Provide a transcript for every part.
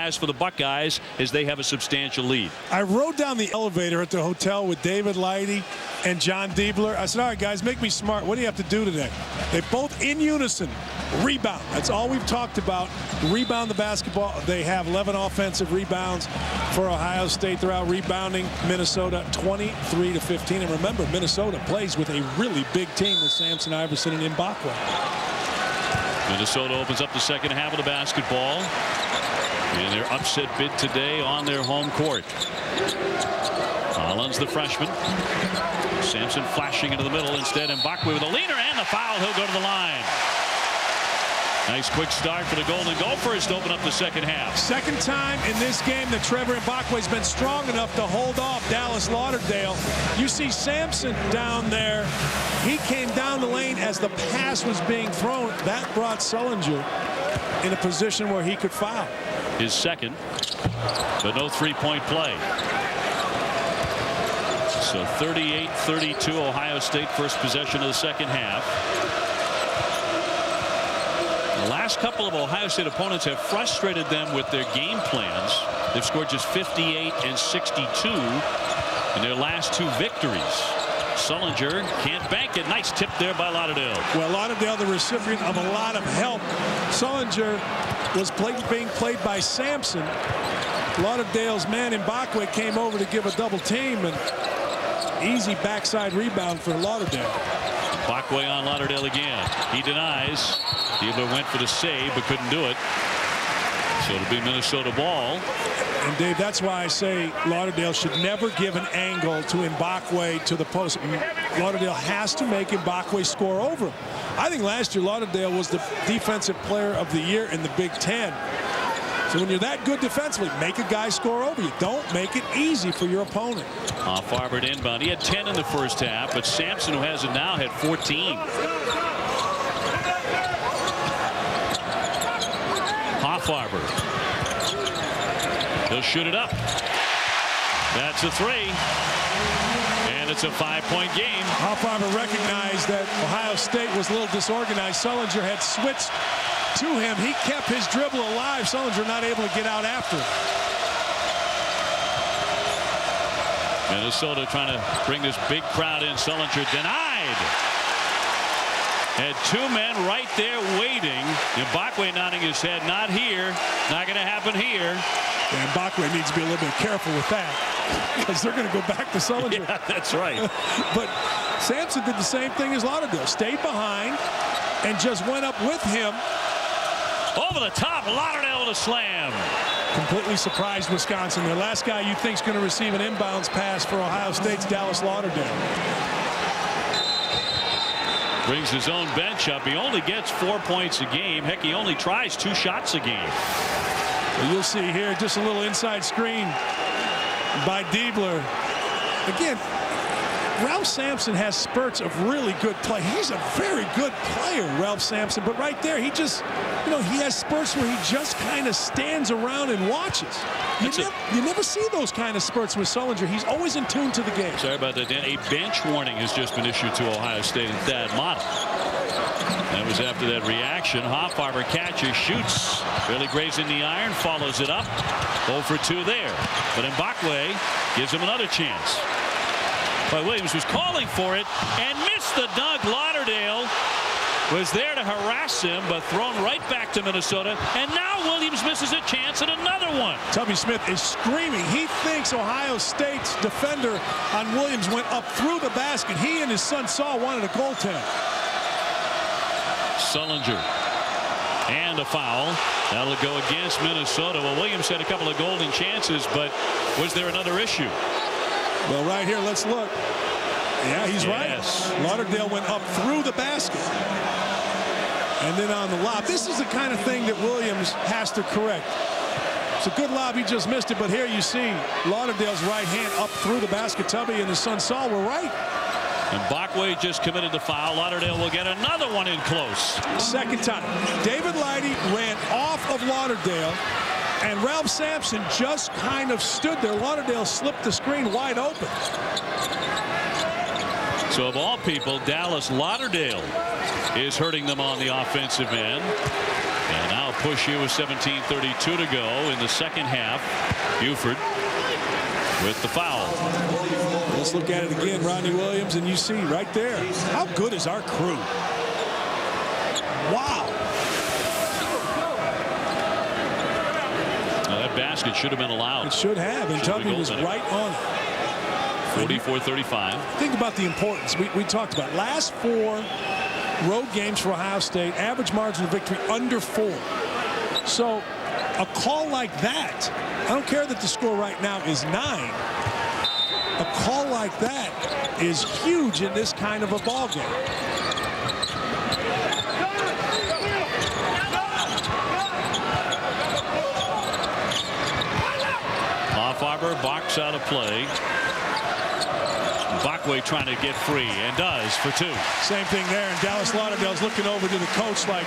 pass for the Buckeyes as they have a substantial lead. I rode down the elevator at the hotel with David Lighty and John Diebler. I said, all right, guys, make me smart. What do you have to do today? They both in unison rebound. That's all we've talked about. Rebound the basketball. They have 11 offensive rebounds for Ohio State. They're out rebounding Minnesota 23-15. And remember, Minnesota plays with a really big team with Samson, Iverson, and Mbakwe. Minnesota opens up the second half of the basketball in their upset bid today on their home court. Collins, the freshman. Samson flashing into the middle. Instead, Mbakwe with a leaner and the foul. He'll go to the line. Nice quick start for the Golden Gophers to open up the second half. Second time in this game that Trevor Mbakwe's been strong enough to hold off Dallas Lauderdale. You see Samson down there. He came down the lane as the pass was being thrown. That brought Sullinger in a position where he could foul. His second, but no three-point play. So 38-32, Ohio State, first possession of the second half. The last couple of Ohio State opponents have frustrated them with their game plans. They've scored just 58 and 62 in their last two victories. Sullinger can't bank it. Nice tip there by Lauderdale. Well, Lauderdale, the recipient of a lot of help. Sullinger was being played by Samson. Lauderdale's man Mbakwe came over to give a double team, and easy backside rebound for Lauderdale. Mbakwe on Lauderdale again. He denies. Diebler went for the save but couldn't do it. So it'll be Minnesota ball. And Dave, that's why I say Lauderdale should never give an angle to Mbakwe to the post. Lauderdale has to make Mbakwe score over him. I think last year Lauderdale was the defensive player of the year in the Big Ten. So when you're that good defensively, make a guy score over you. Don't make it easy for your opponent. Farber inbound. He had 10 in the first half, but Samson, who has it now, had 14. Farber. He'll shoot it up. That's a three. And it's a 5-point game. Farber recognized that Ohio State was a little disorganized. Sullinger had switched to him. He kept his dribble alive. Sullinger not able to get out after him. Minnesota trying to bring this big crowd in. Sullinger denied. Had two men right there waiting. Mbakwe nodding his head. Not here. Not going to happen here. And Mbakwe needs to be a little bit careful with that, because they're going to go back to Sullinger. Yeah, that's right. But Samson did the same thing as Lauderdale. Stayed behind and just went up with him. Over the top. Lauderdale with a slam. Completely surprised Wisconsin. The last guy you think is going to receive an inbounds pass for Ohio State's Dallas Lauderdale. Brings his own bench up. He only gets 4 points a game. Heck, he only tries 2 shots a game. Well, you'll see here just a little inside screen by Diebler. Again, Ralph Sampson has spurts of really good play. He's a very good player, Ralph Sampson. But right there, he just, he has spurts where he just kind of stands around and watches. You never see those kind of spurts with Sullinger. He's always in tune to the game. Sorry about that, Dan. A bench warning has just been issued to Ohio State and Thad Matta. That was after that reaction. Farber catches, shoots, barely grazing the iron, follows it up. 0 for 2 there. But Mbakwe gives him another chance. But Williams was calling for it and missed the dunk. Lauderdale was there to harass him, but thrown right back to Minnesota. And now Williams misses a chance at another one. Tubby Smith is screaming. He thinks Ohio State's defender on Williams went up through the basket. He and his son Saul wanted a goaltend. Sullinger. And a foul. That'll go against Minnesota. Well, Williams had a couple of golden chances, but was there another issue? Well, right here, let's look. Yeah, he's right. Lauderdale went up through the basket. And then on the lob. This is the kind of thing that Williams has to correct. It's a good lob. He just missed it. But here you see Lauderdale's right hand up through the basket. Tubby and his son Saul were right. And Mbakwe just committed the foul. Lauderdale will get another one in close. Second time. David Lighty ran off of Lauderdale. And Ralph Sampson just kind of stood there. Lauderdale slipped the screen wide open. So of all people, Dallas Lauderdale is hurting them on the offensive end. And now push here with 17:32 to go in the second half. Buford with the foul. Let's look at it again, Rodney Williams, and you see right there, how good is our crew? Wow. Now that basket should have been allowed. It should have, and Tubby was right on it. 44-35. Think about the importance. We talked about last 4 road games for Ohio State, average margin of victory under 4. So a call like that, I don't care that the score right now is 9. A call like that is huge in this kind of a ball game. Hoffarber box out of play. Bockway trying to get free and does for 2. Same thing there, and Dallas Lauderdale's looking over to the coach like,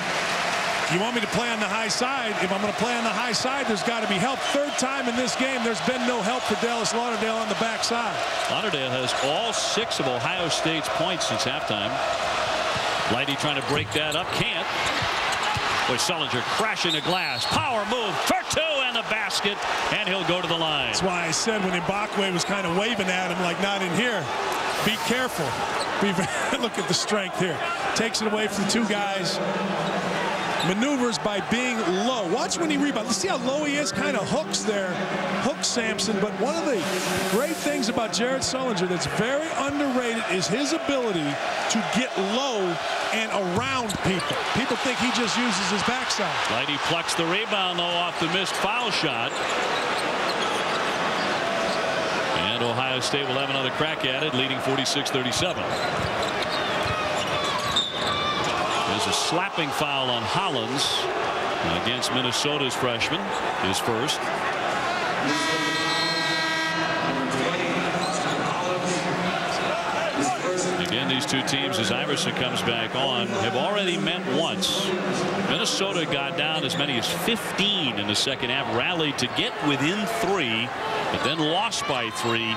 you want me to play on the high side? If I'm going to play on the high side, there's got to be help. Third time in this game, there's been no help for Dallas Lauderdale on the backside. Lauderdale has all 6 of Ohio State's points since halftime. Lighty trying to break that up. Can't. Boy, Sullinger crashing the glass. Power move for 2 and the basket, and he'll go to the line. That's why I said when Mbakwe was kind of waving at him like, not in here, be careful. Look at the strength here. Takes it away from the 2 guys. Maneuvers by being low. Watch when he rebounds. Let's see how low he is. Kind of hooks there. Hooks Sampson. But one of the great things about Jared Sullinger that's very underrated is his ability to get low and around people. People think he just uses his backside. Lighty plucks the rebound, though, off the missed foul shot. And Ohio State will have another crack at it, leading 46-37. There's a slapping foul on Hollins against Minnesota's freshman, his first. Again, these 2 teams, as Iverson comes back on, have already met once. Minnesota got down as many as 15 in the second half, rallied to get within 3, but then lost by 3.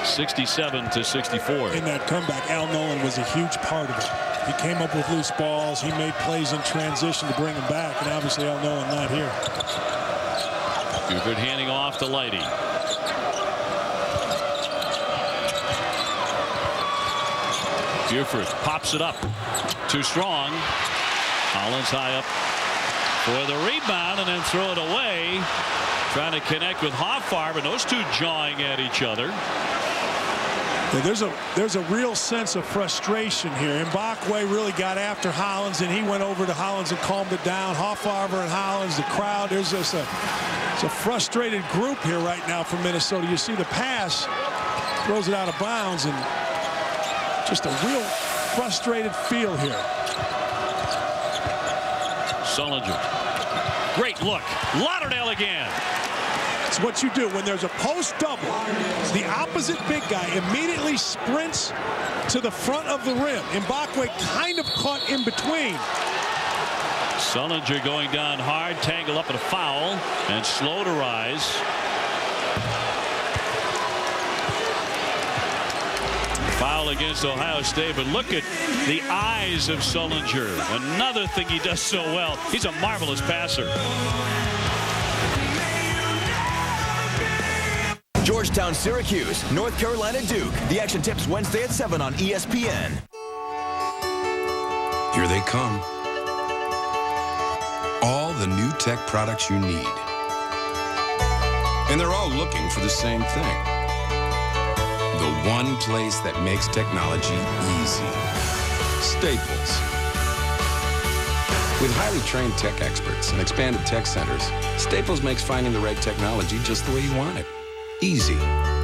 67-64. In that comeback, Al Nolan was a huge part of it. He came up with loose balls. He made plays in transition to bring them back, and obviously Al Nolan not here. Buford handing off to Lighty. Buford pops it up. Too strong. Hollins high up for the rebound and then throw it away. Trying to connect with Hoffarber. Those 2 jawing at each other. Yeah, there's a real sense of frustration here. Mbakwe really got after Hollins, and he went over to Hollins and calmed it down. Hoffarber and Hollins, the crowd, there's just it's a frustrated group here right now from Minnesota. You see the pass, throws it out of bounds, and just a real frustrated feel here. Sullinger. Great look. Lauderdale again. It's what you do when there's a post double. The opposite big guy immediately sprints to the front of the rim. Mbakwe kind of caught in between. Sullinger going down hard, tangle up at a foul, and slow to rise. Foul against Ohio State, but look at the eyes of Sullinger. Another thing he does so well. He's a marvelous passer. Georgetown, Syracuse, North Carolina, Duke. The action tips Wednesday at 7 on ESPN. Here they come. All the new tech products you need. And they're all looking for the same thing. The one place that makes technology easy. Staples. With highly trained tech experts and expanded tech centers, Staples makes finding the right technology just the way you want it. Easy.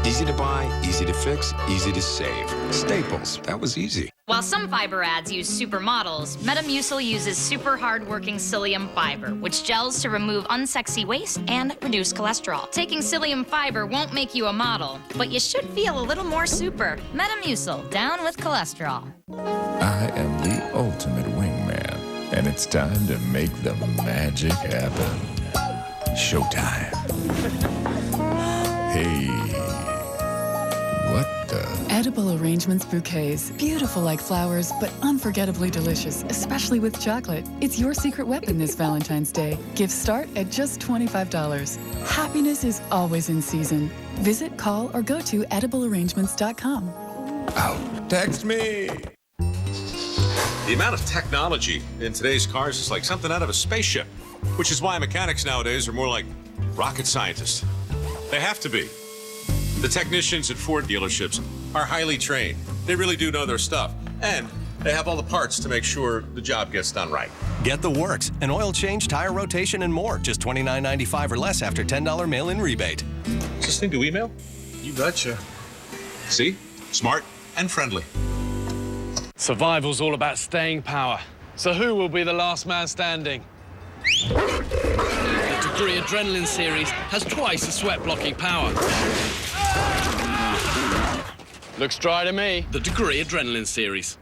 Easy to buy, easy to fix, easy to save. Staples. That was easy. While some fiber ads use supermodels, Metamucil uses super hard-working psyllium fiber, which gels to remove unsexy waste and reduce cholesterol. Taking psyllium fiber won't make you a model, but you should feel a little more super. Metamucil, down with cholesterol. I am the ultimate wingman, and it's time to make the magic happen. Showtime. Hey, what the? Edible Arrangements bouquets. Beautiful like flowers, but unforgettably delicious, especially with chocolate. It's your secret weapon this Valentine's Day. Gifts start at just $25. Happiness is always in season. Visit, call, or go to ediblearrangements.com. Oh, text me. The amount of technology in today's cars is like something out of a spaceship, which is why mechanics nowadays are more like rocket scientists. They have to be. The technicians at Ford dealerships are highly trained. They really do know their stuff. And they have all the parts to make sure the job gets done right. Get the works, an oil change, tire rotation, and more. Just $29.95 or less after $10 mail-in rebate. Does this thing do email? You betcha. See? Smart and friendly. Survival's all about staying power. So who will be the last man standing? The Degree Adrenaline series has twice the sweat-blocking power. Looks dry to me. The Degree Adrenaline series.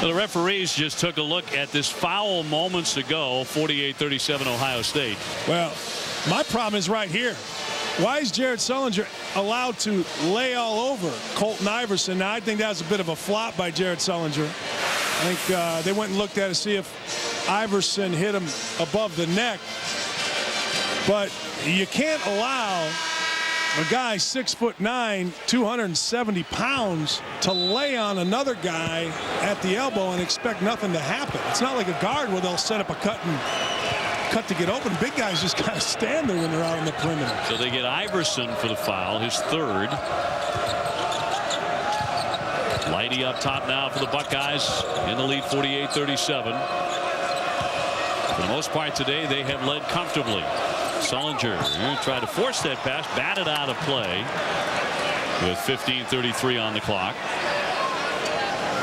Well, the referees just took a look at this foul moments ago. 48-37 Ohio State. Well, my problem is right here. Why is Jared Sullinger allowed to lay all over Colton Iverson? Now, I think that was a bit of a flop by Jared Sullinger. I think they went and looked at it to see if Iverson hit him above the neck. But you can't allow a guy 6'9", 270 pounds to lay on another guy at the elbow and expect nothing to happen. It's not like a guard where they'll set up a cut to get open. Big guys just kind of stand there when they're out on the perimeter. So they get Iverson for the foul, his third. Lighty up top now for the Buckeyes in the lead, 48-37. For the most part today, they have led comfortably. Sullinger tried to force that pass, batted out of play with 15:33 on the clock.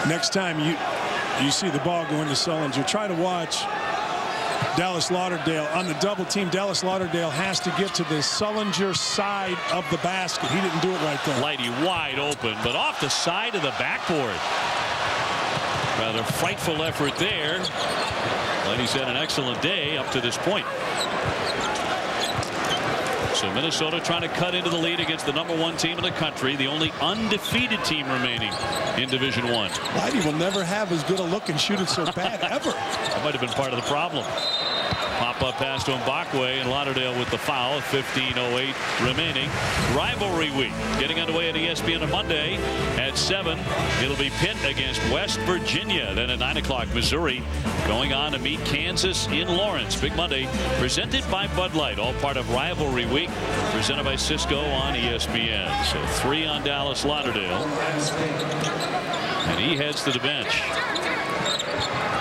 Next time you see the ball going to Sullinger, try to watch Dallas Lauderdale on the double team. Dallas Lauderdale has to get to the Sullinger side of the basket. He didn't do it right there. Lighty wide open, but off the side of the backboard. Rather frightful effort there. Lighty's had an excellent day up to this point. So Minnesota trying to cut into the lead against the #1 team in the country, the only undefeated team remaining in Division I. Lighty will never have as good a look and shoot it so bad ever. That might have been part of the problem. Pop-up pass to Mbakwe, and Lauderdale with the foul. 15:08 remaining. Rivalry week getting underway at ESPN on Monday at 7. It'll be Pitt against West Virginia. Then at 9 o'clock, Missouri going on to meet Kansas in Lawrence. Big Monday presented by Bud Light. All part of Rivalry week presented by Cisco on ESPN. So 3 on Dallas Lauderdale. And he heads to the bench.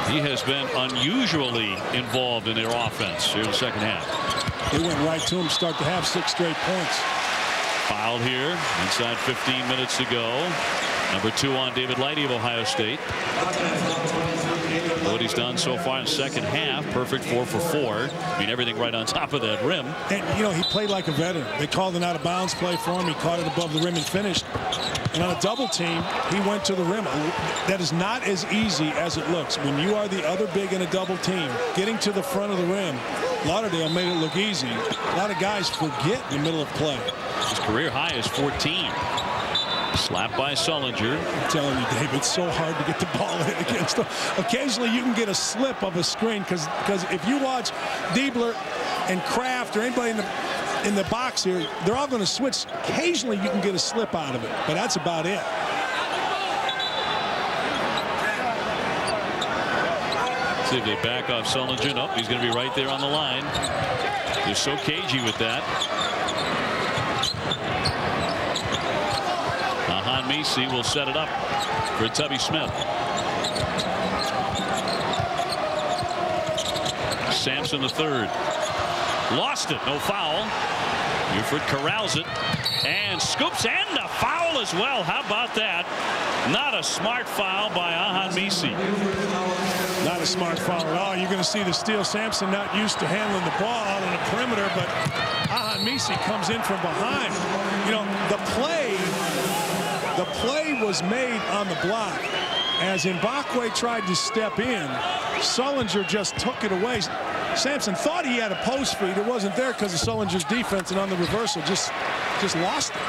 He has been unusually involved in their offense here in the second half. They went right to him, start to have 6 straight points. Fouled here inside 15 minutes to go. Number 2 on David Lighty of Ohio State. What he's done so far in the second half, perfect 4 for 4. I mean, everything right on top of that rim. And, you know, he played like a veteran. They called an out-of-bounds play for him. He caught it above the rim and finished. And on a double team, he went to the rim. That is not as easy as it looks. When you are the other big in a double team, getting to the front of the rim, Lauderdale made it look easy. A lot of guys forget in the middle of play. His career high is 14. Slapped by Sullinger. I'm telling you, Dave, it's so hard to get the ball in against them. Occasionally you can get a slip of a screen because if you watch Diebler and Kraft or anybody in the box here, they're all going to switch. Occasionally you can get a slip out of it, but that's about it. See if they back off Sullinger. Nope, he's going to be right there on the line. They're so cagey with that. Misi will set it up for Tubby Smith. Sampson the third. Lost it. No foul. Buford corrals it and scoops, and a foul as well. How about that? Not a smart foul by Ahan Misi. Not a smart foul at all. You're going to see the steal. Sampson not used to handling the ball out on the perimeter, but Ahan Misi comes in from behind. You know, the play was made on the block. As Mbakwe tried to step in, Sullinger just took it away. Sampson thought he had a post feed. It wasn't there because of Sullinger's defense, and on the reversal, just lost it.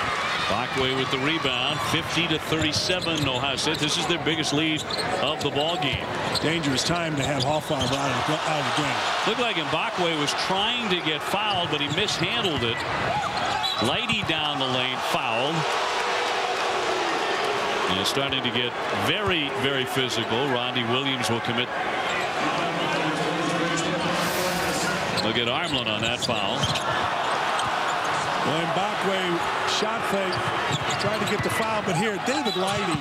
Buckeyes with the rebound, 50-37. Ohio State. This is their biggest lead of the ball game. Dangerous time to have Hoffarber out of the game. Looked like Mbakwe was trying to get fouled, but he mishandled it. Lighty down the lane, fouled. And it's starting to get very, very physical. Rodney Williams will commit. Look at Armlin on that foul. Well, Mbakwe shot fake, tried to get the foul, but here, David Lighty,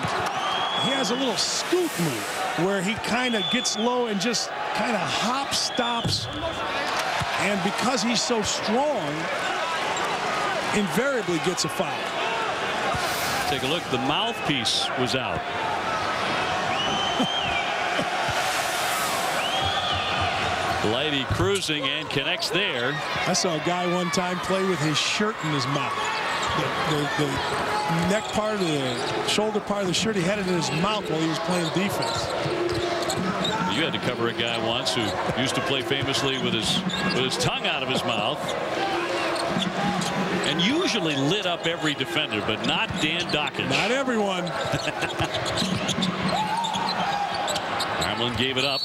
he has a little scoot move where he kind of gets low and just kind of hop stops. And because he's so strong, invariably gets a foul. Take a look. The mouthpiece was out. Lighty cruising and connects there. I saw a guy one time play with his shirt in his mouth. The neck part of the shoulder part of the shirt, he had it in his mouth while he was playing defense. You had to cover a guy once who used to play famously with his tongue out of his mouth. And usually lit up every defender, but not Dan Dockage. Not everyone. Armlin gave it up.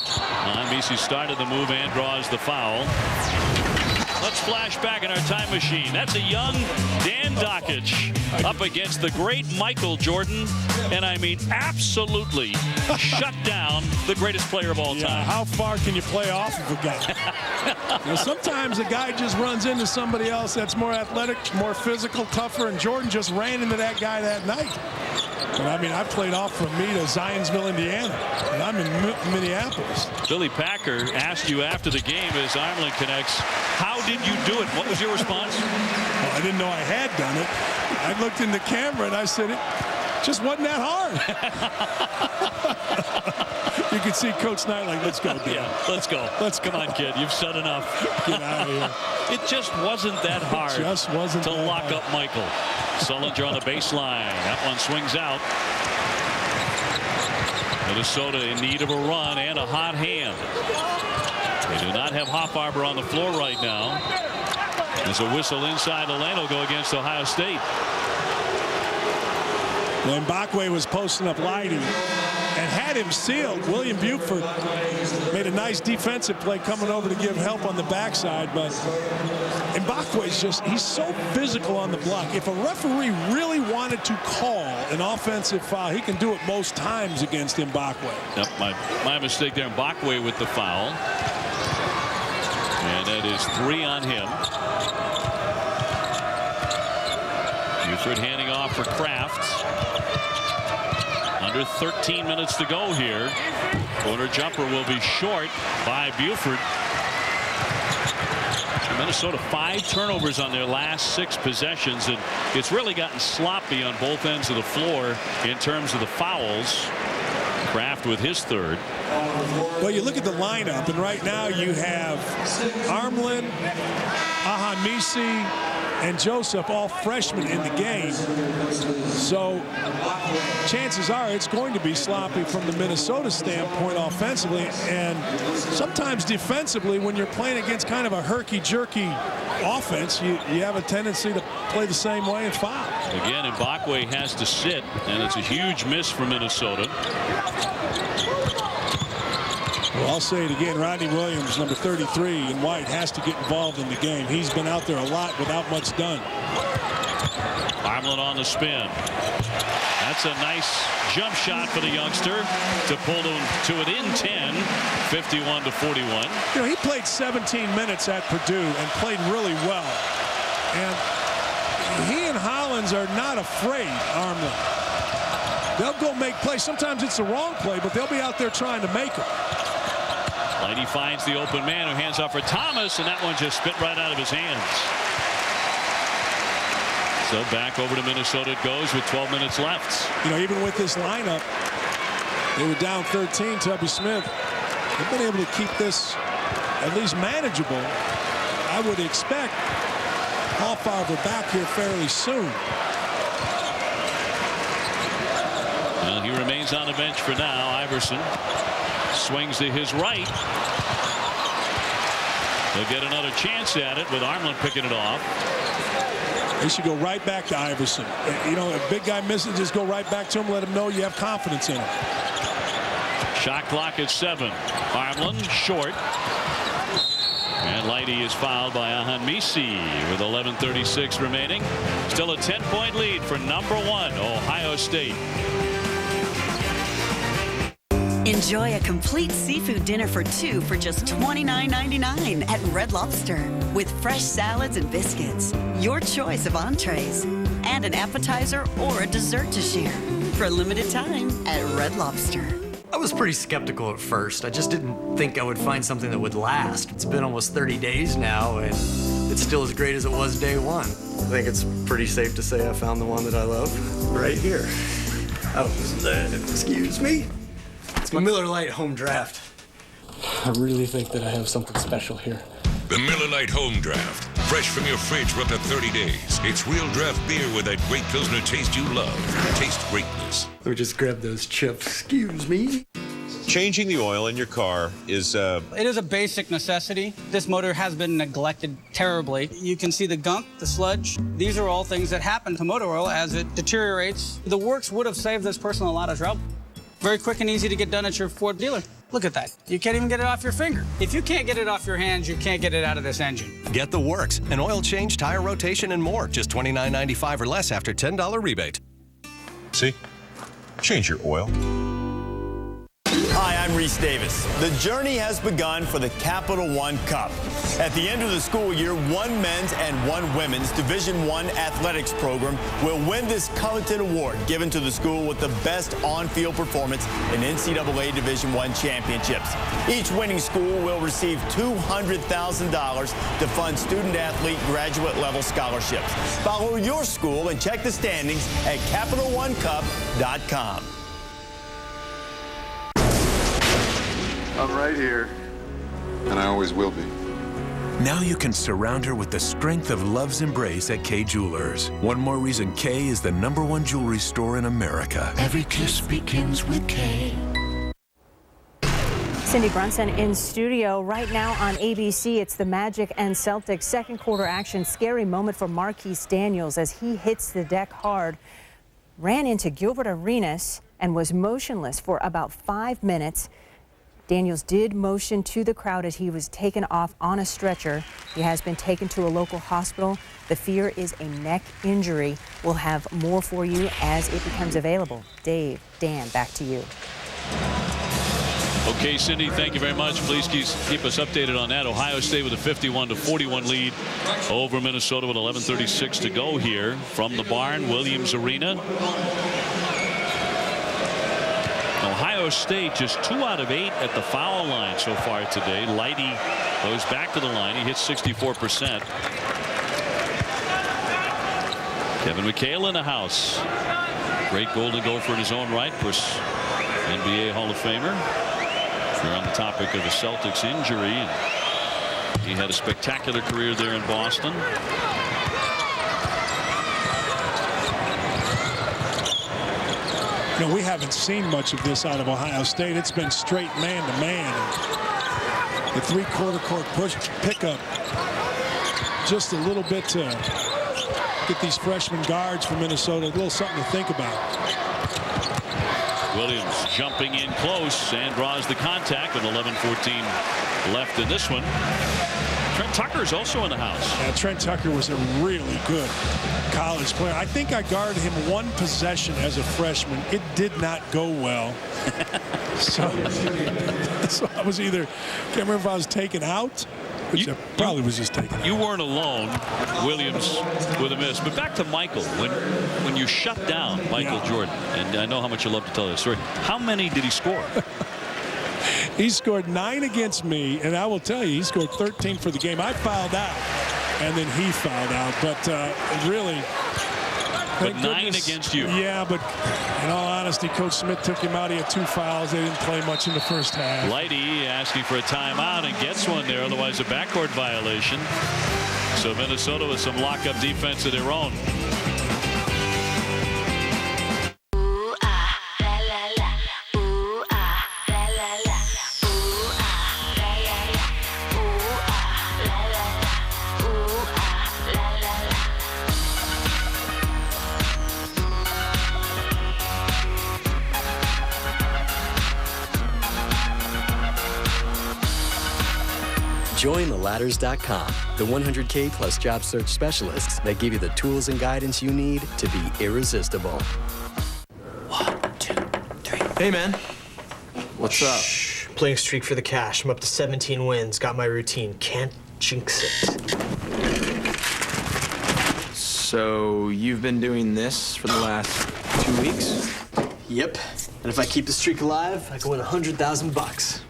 Misi started the move and draws the foul. Let's flash back in our time machine. That's a young Dan Dockage up against the great Michael Jordan. And I mean absolutely shut down the greatest player of all time. How far can you play off of a guy? You know, sometimes a guy just runs into somebody else that's more athletic, more physical, tougher, and Jordan just ran into that guy that night. But I mean, I played off from me to Zionsville, Indiana, and I'm in Minneapolis. Billy Packer asked you after the game as Armlin connects, how did you do it? What was your response? Well, I didn't know I had done it. I looked in the camera and I said, it just wasn't that hard. You could see Coach Snyder like, let's go, dude. Yeah, let's go. Come on, kid. You've said enough. Get out of here. It just wasn't that hard to lock up Michael. Sullinger on the baseline. That one swings out. Minnesota in need of a run and a hot hand. They do not have Hoffarber on the floor right now. There's a whistle inside the lane. Will go against Ohio State. When Mbakwe was posting up Lighty and had him sealed, William Buford made a nice defensive play coming over to give help on the backside. But Mbakwe's he's so physical on the block. If a referee really wanted to call an offensive foul, he can do it most times against Mbakwe. Yep, my mistake there. Mbakwe with the foul. And that is 3 on him. Buford handing off for Kraft. Under 13 minutes to go here. Corner jumper will be short by Buford. Minnesota 5 turnovers on their last 6 possessions, and it's really gotten sloppy on both ends of the floor in terms of the fouls. Kraft with his 3rd. Well, you look at the lineup, and right now you have Armlin, Ahamisi, and Joseph, all freshmen in the game. So chances are it's going to be sloppy from the Minnesota standpoint offensively, and sometimes defensively when you're playing against kind of a herky-jerky offense, you have a tendency to play the same way and foul. Again, Mbakwe has to sit, and it's a huge miss for Minnesota. Well, I'll say it again. Rodney Williams, number 33, in white, has to get involved in the game. He's been out there a lot without much done. Armlin on the spin. That's a nice jump shot for the youngster to pull them to it in 10, 51-41. You know, he played 17 minutes at Purdue and played really well. And he and Hollins are not afraid, Armlin. They'll go make plays. Sometimes it's the wrong play, but they'll be out there trying to make it. Lighty finds the open man who hands off for Thomas, and that one just spit right out of his hands. So back over to Minnesota it goes with 12 minutes left. You know, even with this lineup, they were down 13. Tubby Smith, they've been able to keep this at least manageable. I would expect Hoffarber back here fairly soon. Well, he remains on the bench for now. Iverson swings to his right. They'll get another chance at it with Armland picking it off. They should go right back to Iverson. You know, if a big guy misses, just go right back to him. Let him know you have confidence in him. Shot clock at 7. Armland short. And Lighty is fouled by Ahan Misi with 11:36 remaining. Still a 10-point lead for number 1, Ohio State. Enjoy a complete seafood dinner for 2 for just $29.99 at Red Lobster. With fresh salads and biscuits, your choice of entrees, and an appetizer or a dessert to share. For a limited time at Red Lobster. I was pretty skeptical at first. I just didn't think I would find something that would last. It's been almost 30 days now, and it's still as great as it was day one. I think it's pretty safe to say I found the one that I love right here. Oh, excuse me? It's my Miller Lite Home Draft. I really think that I have something special here. The Miller Lite Home Draft. Fresh from your fridge for up to 30 days. It's real draft beer with that great Pilsner taste you love. Taste greatness. Let me just grab those chips. Excuse me. Changing the oil in your car is It is a basic necessity. This motor has been neglected terribly. You can see the gunk, the sludge. These are all things that happen to motor oil as it deteriorates. The works would have saved this person a lot of trouble. Very quick and easy to get done at your Ford dealer. Look at that. You can't even get it off your finger. If you can't get it off your hands, you can't get it out of this engine. Get the works. An oil change, tire rotation, and more. Just $29.95 or less after $10 rebate. See? Change your oil. Hi, I'm Reese Davis. The journey has begun for the Capital One Cup. At the end of the school year, 1 men's and 1 women's Division I athletics program will win this coveted award given to the school with the best on-field performance in NCAA Division I championships. Each winning school will receive $200,000 to fund student-athlete graduate-level scholarships. Follow your school and check the standings at CapitalOneCup.com. I'm right here, and I always will be. Now you can surround her with the strength of love's embrace at Kay Jewelers. One more reason Kay is the #1 jewelry store in America. Every kiss begins with Kay. Cindy Brunson in studio right now on ABC. It's the Magic and Celtics second quarter action. Scary moment for Marquise Daniels as he hits the deck hard. Ran into Gilbert Arenas and was motionless for about 5 minutes. Daniels did motion to the crowd as he was taken off on a stretcher. He has been taken to a local hospital. The fear is a neck injury. We'll have more for you as it becomes available. Dave, Dan, back to you. Okay, Cindy, thank you very much. Please keep us updated on that. Ohio State with a 51-41 lead over Minnesota with 11:36 to go here from the barn, Williams Arena. Ohio State just 2 out of 8 at the foul line so far today. Lighty goes back to the line. He hits 64%. Kevin McHale in the house. Great Golden Gopher in his own right. Of course, NBA Hall of Famer. We're on the topic of the Celtics injury. He had a spectacular career there in Boston. You know, we haven't seen much of this out of Ohio State. It's been straight man-to-man. The three-quarter court push pickup. Just a little bit to get these freshman guards from Minnesota. A little something to think about. Williams jumping in close and draws the contact with 11:14 left in this one. Trent Tucker is also in the house. Yeah, Trent Tucker was a really good college player. I think I guarded him 1 possession as a freshman. It did not go well. so I was either, can't remember if I was taken out, which I probably was just taken out. You weren't alone, Williams with a miss. But back to Michael. When you shut down Michael Jordan, and I know how much you love to tell this story, how many did he score? He scored 9 against me, and I will tell you, he scored 13 for the game. I fouled out, and then he fouled out. But really, but 9 against you. Yeah, but in all honesty, Coach Smith took him out. He had 2 fouls. They didn't play much in the first half. Lighty asking for a timeout and gets one there, otherwise a backcourt violation. So Minnesota with some lockup defense of their own. Join theladders.com, the 100K plus job search specialists that give you the tools and guidance you need to be irresistible. 1, 2, 3. Hey, man. What's up? Playing streak for the cash. I'm up to 17 wins. Got my routine. Can't jinx it. So you've been doing this for the last 2 weeks? Yep. And if I keep the streak alive, I can win $100,000.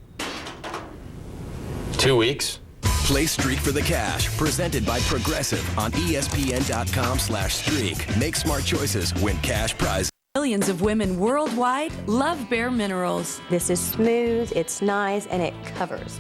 2 weeks? Play Streak for the Cash, presented by Progressive on ESPN.com/streak. Make smart choices, win cash prizes. Millions of women worldwide love Bare Minerals. This is smooth, it's nice, and it covers.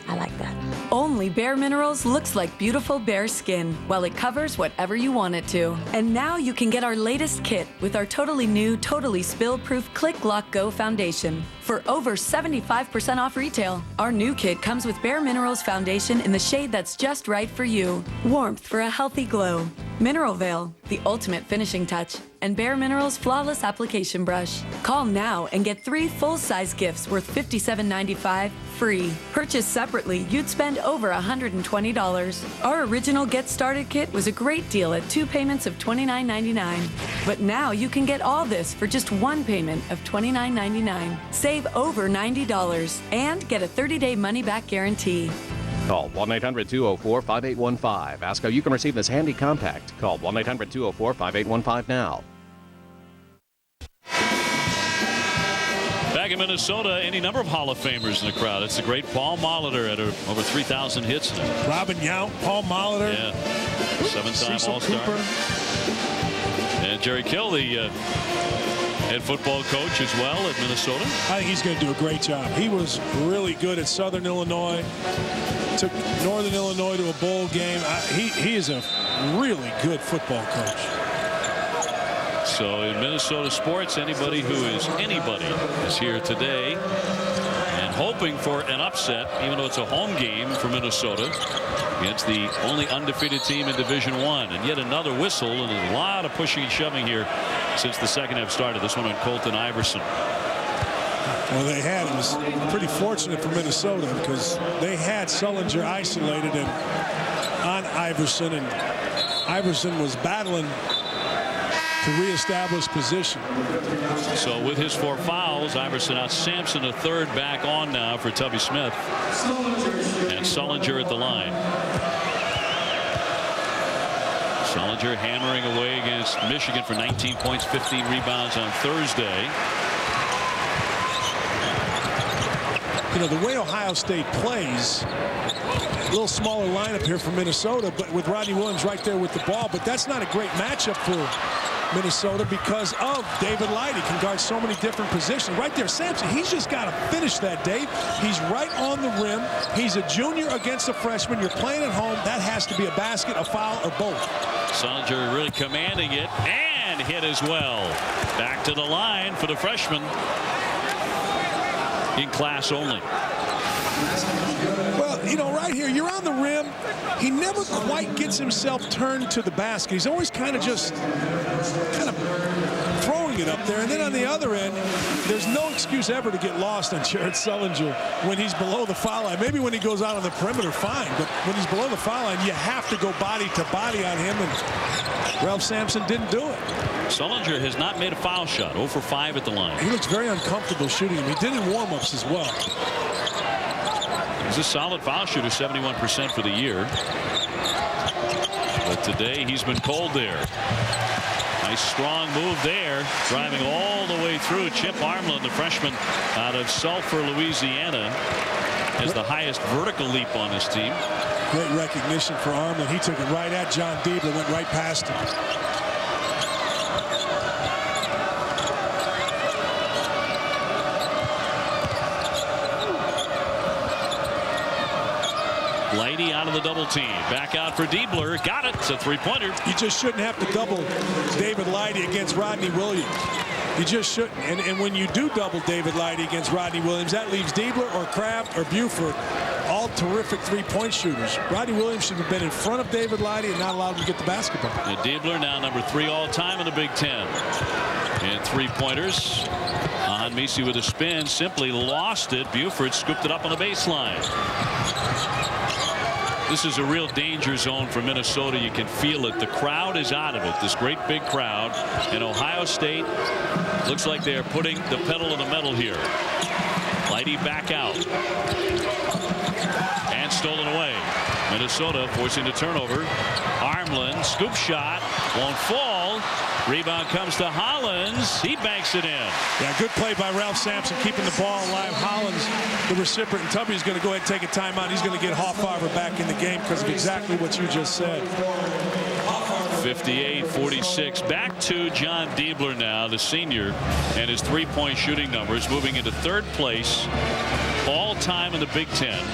I like that. Only Bare Minerals looks like beautiful bare skin, while it covers whatever you want it to. And now you can get our latest kit with our totally new, totally spill-proof Click Lock Go Foundation. For over 75% off retail, our new kit comes with Bare Minerals Foundation in the shade that's just right for you. Warmth for a healthy glow. Mineral Veil, the ultimate finishing touch. And Bare Minerals Flawless Application Brush. Call now and get 3 full-size gifts worth $57.95 free. Purchased separately, you'd spend over $120. Our original Get Started kit was a great deal at 2 payments of $29.99. But now you can get all this for just 1 payment of $29.99. Save over $90 and get a 30-day money-back guarantee. Call 1-800-204-5815. Ask how you can receive this handy compact. Call 1-800-204-5815 now. Back in Minnesota, any number of Hall of Famers in the crowd. It's the great Paul Molitor at over 3,000 hits now. Robin Yount, Paul Molitor. Yeah. 7-time All-Star. And Jerry Kill, the head football coach as well at Minnesota. I think he's going to do a great job. He was really good at Southern Illinois. Took Northern Illinois to a bowl game. He is a really good football coach. So in Minnesota sports, anybody is here today and hoping for an upset, even though it's a home game for Minnesota against the only undefeated team in Division I. And yet another whistle, and a lot of pushing and shoving here since the second half started. This one on Colton Iverson. Well, it was pretty fortunate for Minnesota because they had Sullinger isolated and on Iverson, and Iverson was battling to reestablish position. So with his 4 fouls, Iverson out Sampson, a third back on now for Tubby Smith. And Sullinger at the line. Sullinger hammering away against Michigan for 19 points, 15 rebounds on Thursday. You know, the way Ohio State plays, a little smaller lineup here for Minnesota, but with Rodney Williams right there with the ball. But that's not a great matchup for Minnesota because of David Light. He can guard so many different positions. Right there, Sampson, he's just got to finish that, Dave. He's right on the rim. He's a junior against a freshman. You're playing at home. That has to be a basket, a foul, or both. Sullinger really commanding it and hit as well. Back to the line for the freshman. In class only. Well, you know, right here, you're on the rim. He never quite gets himself turned to the basket. He's always kind of throwing it up there. And then on the other end, there's no excuse ever to get lost on Jared Sullinger when he's below the foul line. Maybe when he goes out on the perimeter, fine. But when he's below the foul line, you have to go body to body on him. And Ralph Sampson didn't do it. Sullinger has not made a foul shot. 0 for 5 at the line. He looks very uncomfortable shooting him. He did in warm-ups as well. He's a solid foul shooter, 71% for the year. But today he's been cold there. Nice strong move there, driving all the way through. Chip Armlin, the freshman out of Sulphur, Louisiana, has the highest vertical leap on his team. Great recognition for Armlin. He took it right at John Diebler, went right past him. Lighty out of the double team. Back out for Diebler. Got it. It's a 3-pointer. You just shouldn't have to double David Lighty against Rodney Williams. You just shouldn't. And when you do double David Lighty against Rodney Williams, that leaves Diebler or Kraft or Buford, all terrific 3-point shooters. Rodney Williams should have been in front of David Lighty and not allowed him to get the basketball. And Diebler now number 3 all-time in the Big Ten. And 3-pointers. Misi with a spin, simply lost it. Buford scooped it up on the baseline. This is a real danger zone for Minnesota. You can feel it. The crowd is out of it. This great big crowd. And Ohio State looks like they're putting the pedal to the metal here. Lighty back out. And stolen away. Minnesota forcing the turnover. Armland, scoop shot, won't fall. Rebound comes to Hollins. He banks it in. Yeah, good play by Ralph Sampson, keeping the ball alive. Hollins, the recipient, and Tubby is going to go ahead and take a timeout. He's going to get Hoffarbor back in the game because of exactly what you just said. 58-46. Back to John Diebler now, the senior, and his three-point shooting numbers, moving into third place all time in the Big Ten.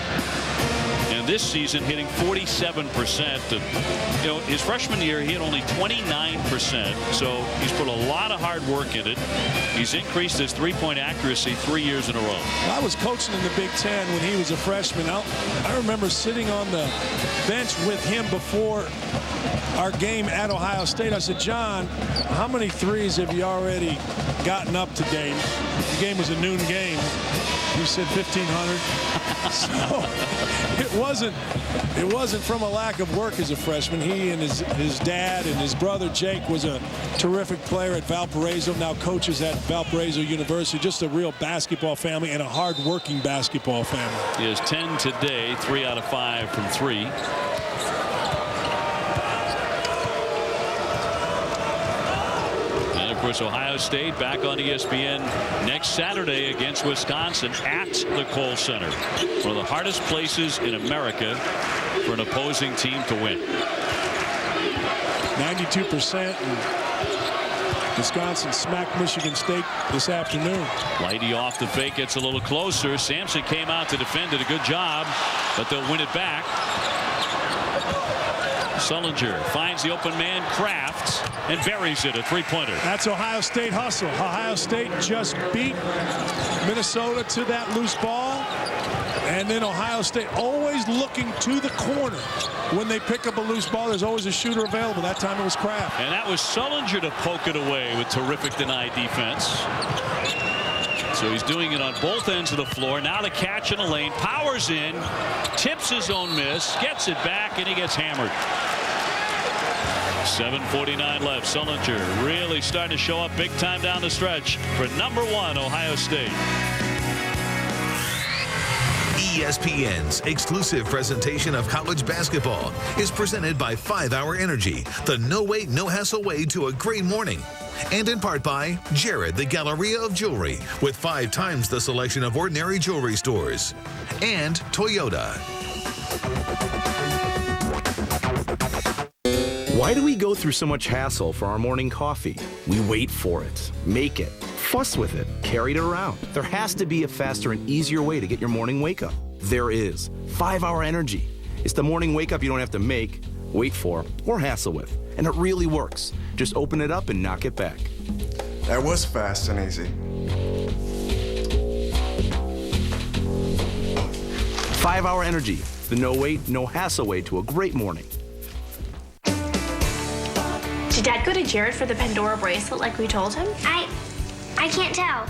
And this season hitting 47%. You know, his freshman year he had only 29%. So he's put a lot of hard work in it. He's increased his three-point accuracy 3 years in a row. I was coaching in the Big Ten when he was a freshman. I remember sitting on the bench with him before our game at Ohio State. I said, John, how many threes have you already gotten up to date? The game was a noon game. You said 1,500. So it wasn't from a lack of work as a freshman. He and his dad and his brother Jake was a terrific player at Valparaiso, now coaches at Valparaiso University. Just a real basketball family and a hard-working basketball family. He has 10 today, 3 out of 5 from 3. Of course, Ohio State back on ESPN next Saturday against Wisconsin at the Kohl Center. One of the hardest places in America for an opposing team to win. 92%. And Wisconsin smacked Michigan State this afternoon. Lighty off the fake, gets a little closer. Sampson came out to defend it. A good job, but they'll win it back. Sullinger finds the open man, Kraft, and buries it, a three-pointer. That's Ohio State hustle. Ohio State just beat Minnesota to that loose ball. And then Ohio State always looking to the corner. When they pick up a loose ball, there's always a shooter available. That time it was Kraft. And that was Sullinger to poke it away with terrific denied defense. So he's doing it on both ends of the floor. Now the catch in the lane. Powers in. Tips his own miss. Gets it back, and he gets hammered. 7:49 left. Sullinger really starting to show up big time down the stretch for number 1 Ohio State. ESPN's exclusive presentation of college basketball is presented by 5 Hour Energy, the no-wait, no-hassle way to a great morning. And in part by Jared, the Galleria of Jewelry, with 5 times the selection of ordinary jewelry stores. And Toyota. Why do we go through so much hassle for our morning coffee? We wait for it, make it, fuss with it, carry it around. There has to be a faster and easier way to get your morning wake up. There is. 5 Hour Energy. It's the morning wake up you don't have to make, wait for, or hassle with. And it really works. Just open it up and knock it back. That was fast and easy. 5 Hour Energy. The no wait, no hassle way to a great morning. Did Dad go to Jared for the Pandora bracelet like we told him? I can't tell.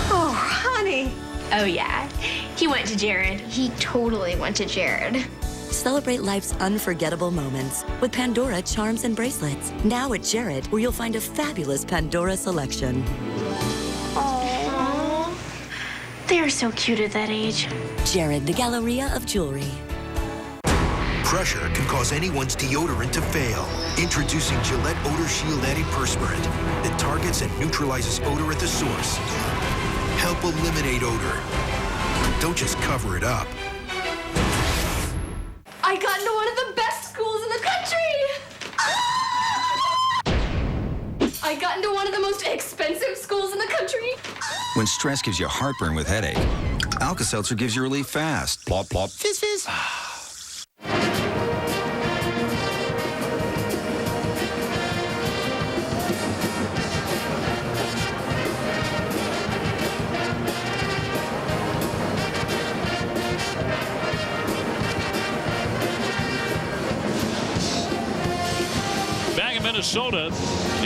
Oh, honey. Oh, yeah. He went to Jared. He totally went to Jared. Celebrate life's unforgettable moments with Pandora charms and bracelets. Now at Jared, where you'll find a fabulous Pandora selection. Aww. They are so cute at that age. Jared, the Galleria of Jewelry. Pressure can cause anyone's deodorant to fail. Introducing Gillette Odor Shield Antiperspirant that targets and neutralizes odor at the source. Help eliminate odor. Don't just cover it up. I got into one of the best schools in the country! I got into one of the most expensive schools in the country. When stress gives you heartburn with headache, Alka-Seltzer gives you relief fast. Plop, plop. Fizz, fizz. Minnesota,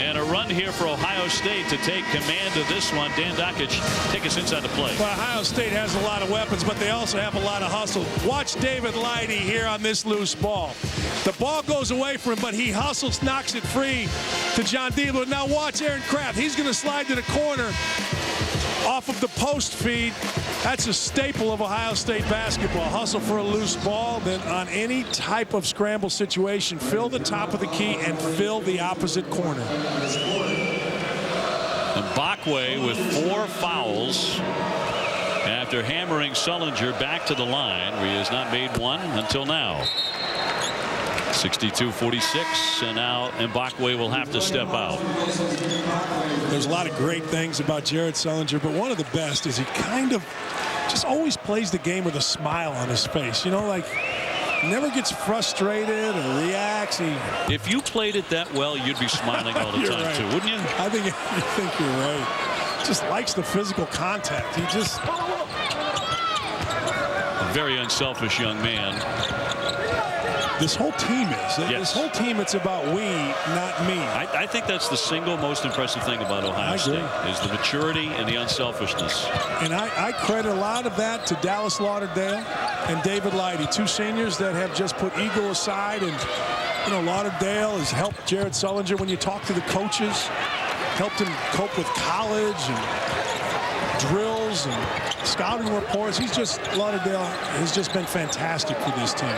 and a run here for Ohio State to take command of this one. Dan Dakich, take us inside the play. Well, Ohio State has a lot of weapons, but they also have a lot of hustle. Watch David Lighty here on this loose ball. The ball goes away from him, but he hustles, knocks it free to John Diebler. Now watch Aaron Kraft. He's going to slide to the corner off of the post feed. That's a staple of Ohio State basketball. Hustle for a loose ball, then on any type of scramble situation, fill the top of the key and fill the opposite corner. And Bockway with 4 fouls after hammering Sullinger back to the line, where he has not made one until now. 62-46, and now Mbakwe will have to step out. There's a lot of great things about Jared Sullinger, but one of the best is he kind of just always plays the game with a smile on his face. You know, like never gets frustrated or reacts. If you played it that well, you'd be smiling all the time, right, too, wouldn't you? I think you're right. Just likes the physical contact. He just a very unselfish young man. This whole team is. Yes. This whole team, it's about we, not me. I think that's the single most impressive thing about Ohio State is the maturity and the unselfishness. And I credit a lot of that to Dallas Lauderdale and David Lighty, 2 seniors that have just put ego aside. And, you know, Lauderdale has helped Jared Sullinger when you talk to the coaches, helped him cope with college and drills and scouting reports. Lauderdale has just been fantastic for this team.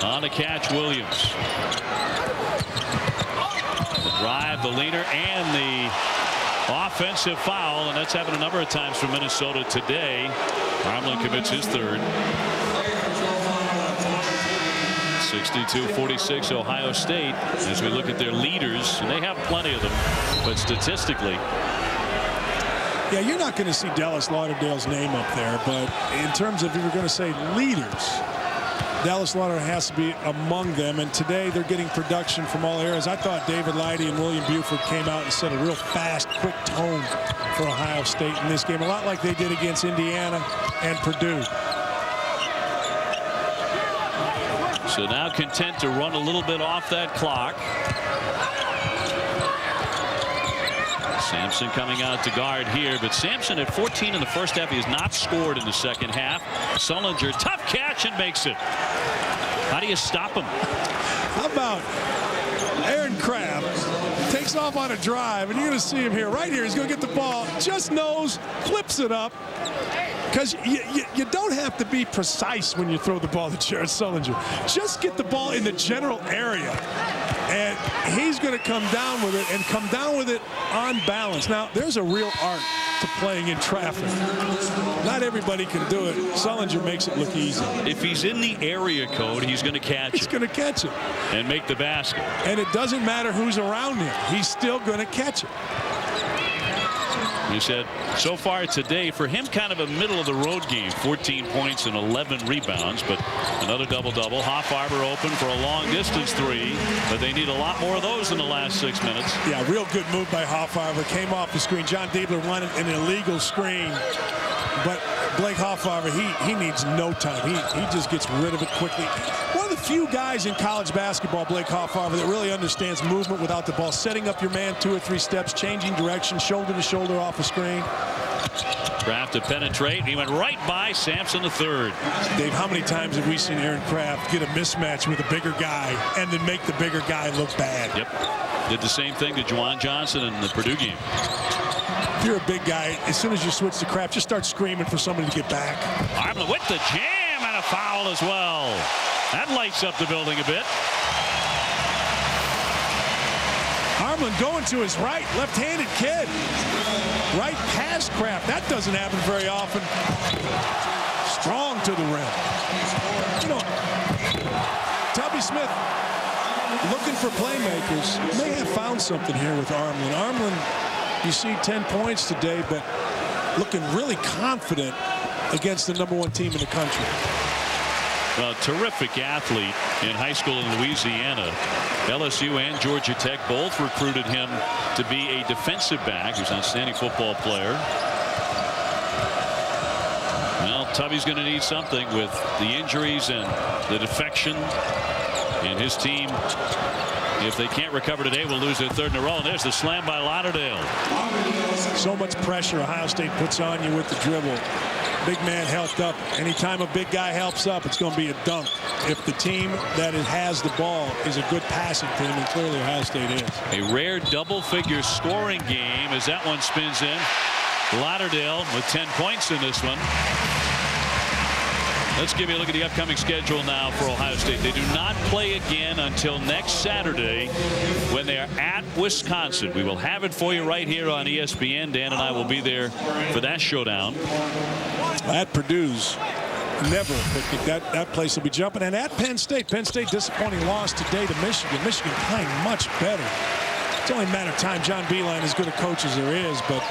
On the catch, Williams. The drive, the leaner, and the offensive foul, and that's happened a number of times for Minnesota today. Armlin commits his 3rd. 62-46 Ohio State as we look at their leaders, and they have plenty of them, but statistically. Yeah, you're not going to see Dallas Lauderdale's name up there, but in terms of if you're going to say leaders, Dallas Lauderdale has to be among them, and today they're getting production from all areas. I thought David Lighty and William Buford came out and set a real fast, quick tone for Ohio State in this game, a lot like they did against Indiana and Purdue. So now content to run a little bit off that clock. Sampson coming out to guard here, but Sampson at 14 in the first half. He has not scored in the second half. Sullinger, tough catch, and makes it. How do you stop him? How about Aaron Kraft takes off on a drive, and you're going to see him here. Right here, he's going to get the ball, just knows, flips it up. Because you don't have to be precise when you throw the ball to Jared Sullinger. Just get the ball in the general area. And he's going to come down with it and come down with it on balance. Now, there's a real art to playing in traffic. Not everybody can do it. Sullinger makes it look easy. If he's in the area code, he's going to catch it. He's going to catch it. And make the basket. And it doesn't matter who's around him. He's still going to catch it. He said so far today for him kind of a middle of the road game, 14 points and 11 rebounds, but another double-double. Hoffarber open for a long distance 3, but they need a lot more of those in the last 6 minutes. Yeah, real good move by Hoffarber. Came off the screen. John Diebler wanted an illegal screen, but Blake Hoffarber, he needs no time. He just gets rid of it quickly. One of the few guys in college basketball, Blake Hoffarber, that really understands movement without the ball, setting up your man 2 or 3 steps, changing direction, shoulder to shoulder off a screen. Kraft to penetrate. He went right by Sampson the 3rd. Dave, how many times have we seen Aaron Kraft get a mismatch with a bigger guy and then make the bigger guy look bad? Yep. Did the same thing to Juwan Johnson in the Purdue game. If you're a big guy, as soon as you switch to Kraft, just start screaming for somebody to get back. Armlin with the jam and a foul as well. That lights up the building a bit. Armlin going to his right, left-handed kid. Right past Kraft. That doesn't happen very often. Strong to the rim. You know, Tubby Smith looking for playmakers. May have found something here with Armlin. Armlin, you see 10 points today, but looking really confident against the #1 team in the country. A terrific athlete in high school in Louisiana. LSU and Georgia Tech both recruited him to be a defensive back. He's an outstanding football player. Well, Tubby's going to need something with the injuries and the defection. And his team, if they can't recover today, will lose their third in a row. And there's the slam by Lauderdale. So much pressure Ohio State puts on you with the dribble. Big man helped up. Anytime a big guy helps up, it's going to be a dunk. If the team that has the ball is a good passing team, and clearly Ohio State is. A rare double-figure scoring game as that one spins in. Lauderdale with 10 points in this one. Let's give you a look at the upcoming schedule now for Ohio State. They do not play again until next Saturday when they are at Wisconsin. We will have it for you right here on ESPN. Dan and I will be there for that showdown. At Purdue's, never. That place will be jumping. And at Penn State disappointing loss today to Michigan. Michigan playing much better. It's only a matter of time. John Beilein, as good a coach as there is, but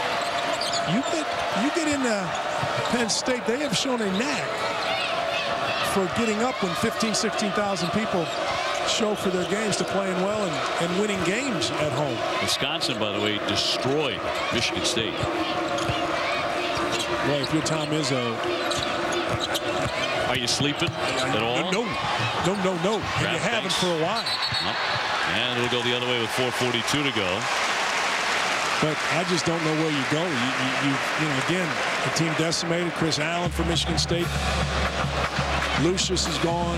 you get into Penn State, they have shown a knack for getting up when 15,000, 16,000 people show for their games to playing well and winning games at home. Wisconsin, by the way, destroyed Michigan State. Well, if you're Tom Izzo, are you sleeping at all? No. And you haven't for a while. Nope. And it'll go the other way with 4:42 to go. But I just don't know where you go. You know, again, the team decimated. Chris Allen for Michigan State. Lucius is gone.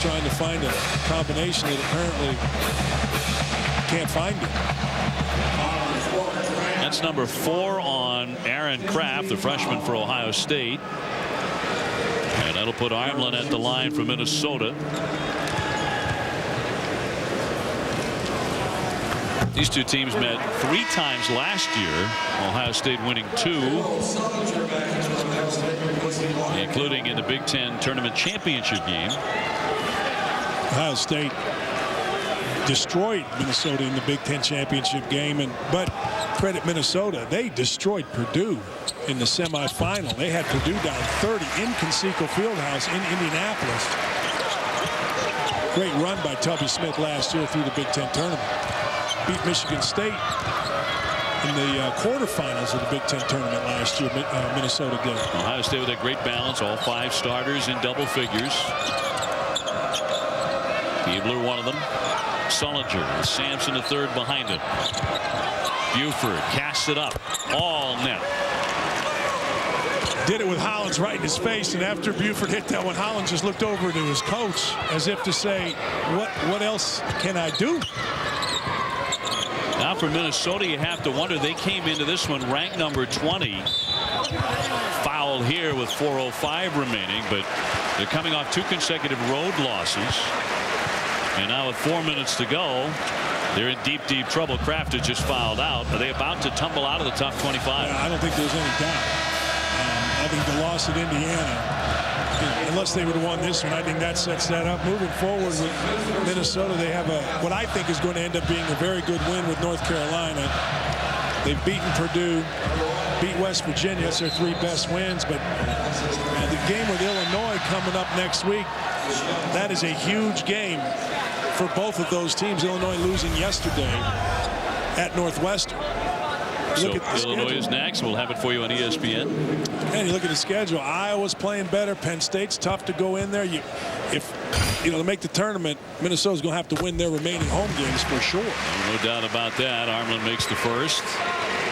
Trying to find a combination that apparently can't find it. That's number 4 on Aaron Kraft, the freshman for Ohio State. And that'll put Armlin at the line for Minnesota. These two teams met 3 times last year. Ohio State winning 2, including in the Big Ten Tournament Championship game. Ohio State destroyed Minnesota in the Big Ten Championship game, but credit Minnesota, they destroyed Purdue in the semifinal. They had Purdue down 30 in Conseco Fieldhouse in Indianapolis. Great run by Tubby Smith last year through the Big Ten tournament. Beat Michigan State in the quarterfinals of the Big Ten tournament last year. Minnesota did. Ohio State with a great balance, all 5 starters in double figures. Keebler, one of them. Sullinger with Sampson the third behind him. Buford casts it up, all net. Did it with Hollins right in his face, and after Buford hit that one, Hollins just looked over to his coach as if to say, what else can I do? Now for Minnesota, you have to wonder, they came into this one ranked number 20. Foul here with 4:05 remaining, but they're coming off 2 consecutive road losses. And now with 4 minutes to go, they're in deep trouble. Kraft has just fouled out. Are they about to tumble out of the top 25? Yeah, I don't think there's any doubt. I think the loss at Indiana, unless they would have won this one, I think that sets that up. Moving forward with Minnesota, they have what I think is going to end up being a very good win with North Carolina. They've beaten Purdue, beat West Virginia. That's their 3 best wins. But the game with Illinois coming up next week, that is a huge game for both of those teams. Illinois losing yesterday at Northwestern. So Illinois is next. We'll have it for you on ESPN. And you look at the schedule. Iowa's playing better. Penn State's tough to go in there. To make the tournament, Minnesota's going to have to win their remaining home games for sure. No doubt about that. Armlin makes the first,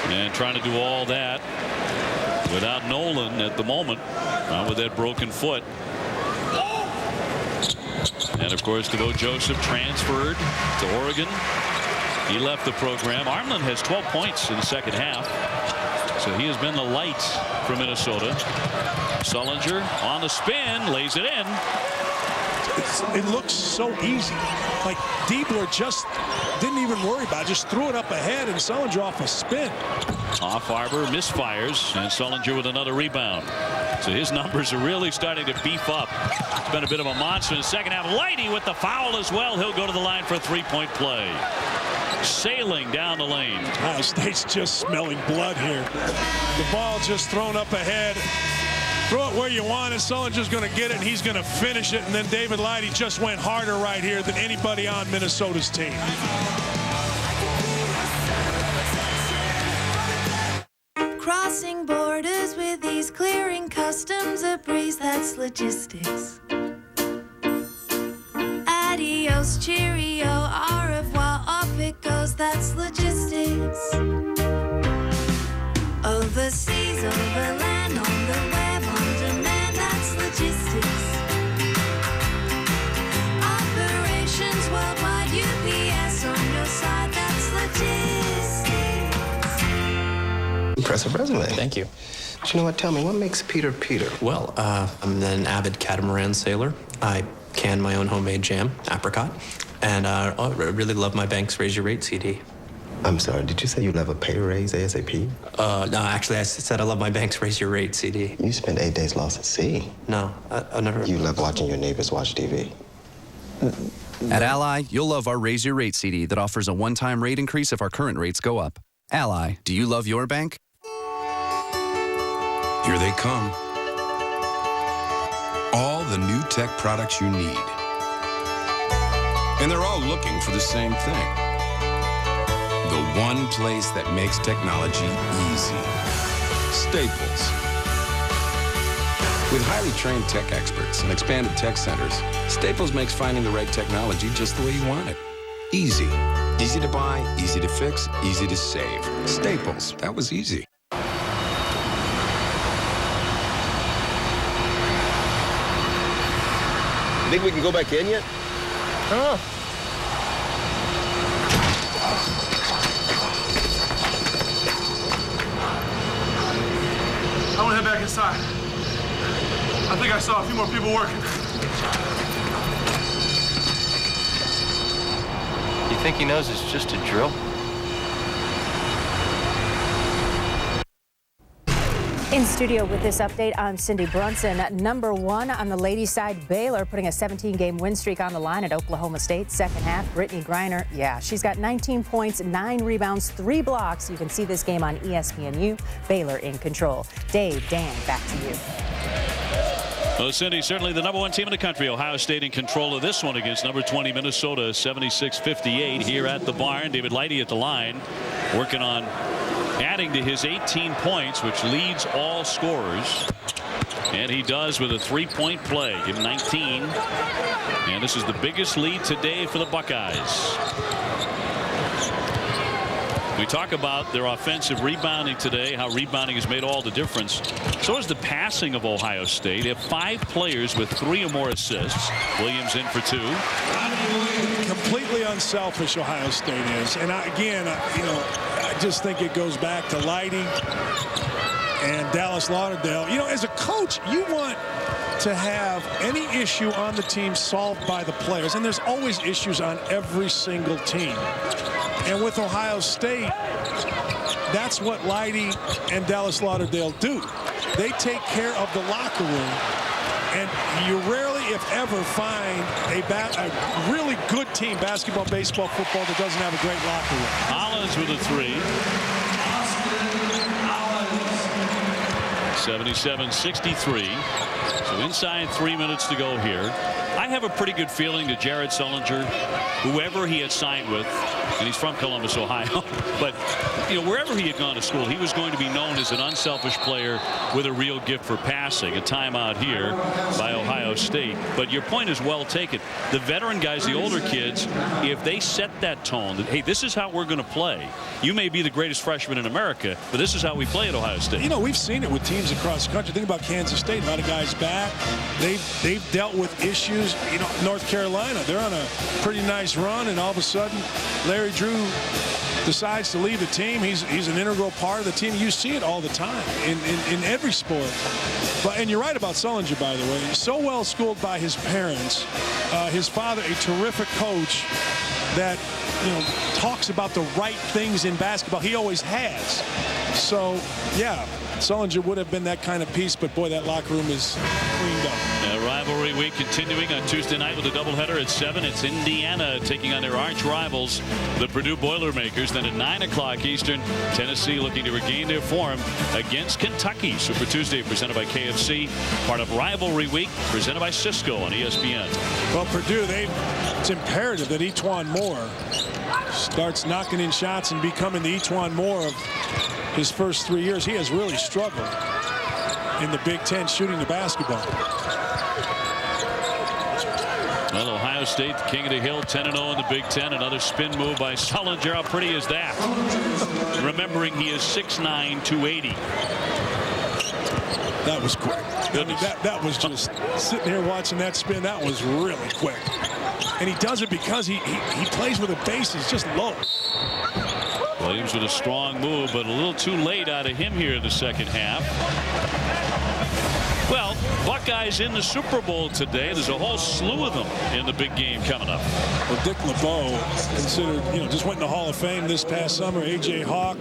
and trying to do all that without Nolan at the moment, with that broken foot. And of course, DeVoe Joseph transferred to Oregon. He left the program. Armlin has 12 points in the second half. So he has been the light for Minnesota. Sullinger on the spin, lays it in. It looks so easy. Like Diebler just didn't even worry about it. Just threw it up ahead, and Sullinger off a spin. Off Arbor misfires, and Sullinger with another rebound. So his numbers are really starting to beef up. It's been a bit of a monster in the second half. Lighty with the foul as well. He'll go to the line for a 3-point play. Sailing down the lane. Ohio State's just smelling blood here. The ball just thrown up ahead. Throw it where you want it. Sullinger's going to get it, and he's going to finish it. And then David Lighty just went harder right here than anybody on Minnesota's team. Crossing borders with ease, clearing customs, a breeze that's logistics. adios, cheerio, au revoir, off it goes, that's logistics. Overseas, overland, on the web, on demand, that's logistics. Operations worldwide, UPS on your side, that's logistics. Impressive resume. Thank you. But you know what? Tell me, what makes Peter Peter? Well, I'm an avid catamaran sailor. I can my own homemade jam, apricot. And I really love my Banks Raise Your Rate CD. I'm sorry, did you say you love a pay raise ASAP? No, actually, I said I love my Banks Raise Your Rate CD. You spent 8 days lost at sea. No, I never... You love watching your neighbors watch TV. At Ally, you'll love our Raise Your Rate CD that offers a one-time rate increase if our current rates go up. Ally, do you love your bank? Here they come. All the new tech products you need. And they're all looking for the same thing. The one place that makes technology easy. Staples. With highly trained tech experts and expanded tech centers, Staples makes finding the right technology just the way you want it. Easy. Easy to buy, easy to fix, easy to save. Staples. That was easy. Think we can go back in yet? Oh. I want to head back inside. I think I saw a few more people working. You think he knows it's just a drill? In studio with this update, I'm Cindy Brunson. Number one on the ladies' side, Baylor putting a 17-game win streak on the line at Oklahoma State. Second half, Brittany Griner, she's got 19 points, 9 rebounds, 3 blocks. You can see this game on ESPNU. Baylor in control. Dave, Dan, back to you. Well, Cindy, certainly the number one team in the country. Ohio State in control of this one against number 20 Minnesota, 76-58 here at the barn. David Lighty at the line, working on adding to his 18 points, which leads all scorers. And he does with a 3-point play. Give him 19. And this is the biggest lead today for the Buckeyes. We talk about their offensive rebounding today, how rebounding has made all the difference. So is the passing of Ohio State. They have 5 players with 3 or more assists. Williams in for 2. Completely unselfish, Ohio State is. And I just think it goes back to Lighty and Dallas Lauderdale. As a coach, you want to have any issue on the team solved by the players. And there's always issues on every single team. And with Ohio State, that's what Lighty and Dallas Lauderdale do. They take care of the locker room. And you rarely, if ever, find a really good team, basketball, baseball, football, that doesn't have a great locker room. Collins with a 3. 77-63. So inside 3 minutes to go here. I have a pretty good feeling that Jared Sullinger, whoever he had signed with, and he's from Columbus, Ohio, but wherever he had gone to school, he was going to be known as an unselfish player with a real gift for passing. A timeout here by Ohio State. But your point is well taken. The veteran guys, the older kids, if they set that tone that, hey, this is how we're going to play. You may be the greatest freshman in America, but this is how we play at Ohio State. We've seen it with teams across the country. Think about Kansas State. A lot of guys back. They've dealt with issues. North Carolina, they're on a pretty nice run, and all of a sudden, Larry Drew decides to leave the team. He's an integral part of the team. You see it all the time in every sport. And you're right about Sullinger, by the way. He's so well schooled by his parents. His father, a terrific coach that talks about the right things in basketball. He always has. So, yeah, Sullinger would have been that kind of piece, but boy, that locker room is cleaned up. Rivalry week continuing on Tuesday night with a doubleheader at 7. It's Indiana taking on their arch rivals, the Purdue Boilermakers. Then at 9 o'clock Eastern, Tennessee looking to regain their form against Kentucky. Super Tuesday presented by KFC, part of Rivalry Week presented by Cisco on ESPN. Well, Purdue, it's imperative that E'Twaun Moore starts knocking in shots and becoming the E'Twaun Moore of his first 3 years. He has really struggled in the Big Ten shooting the basketball. Well, Ohio Ohio State, the king of the hill, 10-0 in the Big Ten. Another spin move by Sullinger. How pretty is that? Remembering he is 6'9", 280. That was quick. I mean, that was just sitting here watching that spin. That was really quick. And he does it because he plays with the bases just low. Williams with a strong move, but a little too late out of him here in the second half. Well, Buckeyes in the Super Bowl today. There's a whole slew of them in the big game coming up. Well, Dick LeBeau, considered, just went in the Hall of Fame this past summer. A.J. Hawk,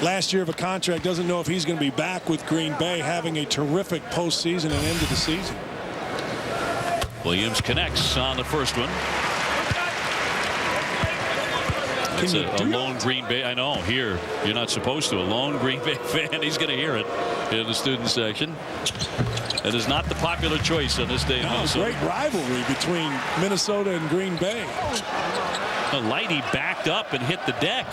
last year of a contract, doesn't know if he's going to be back with Green Bay, having a terrific postseason and end of the season. Williams connects on the first one. It's a lone Green Bay. I know, here you're not supposed to. A lone Green Bay fan, he's going to hear it in the student section. It is not the popular choice on this day in Minnesota. Great rivalry between Minnesota and Green Bay. Lighty backed up and hit the deck.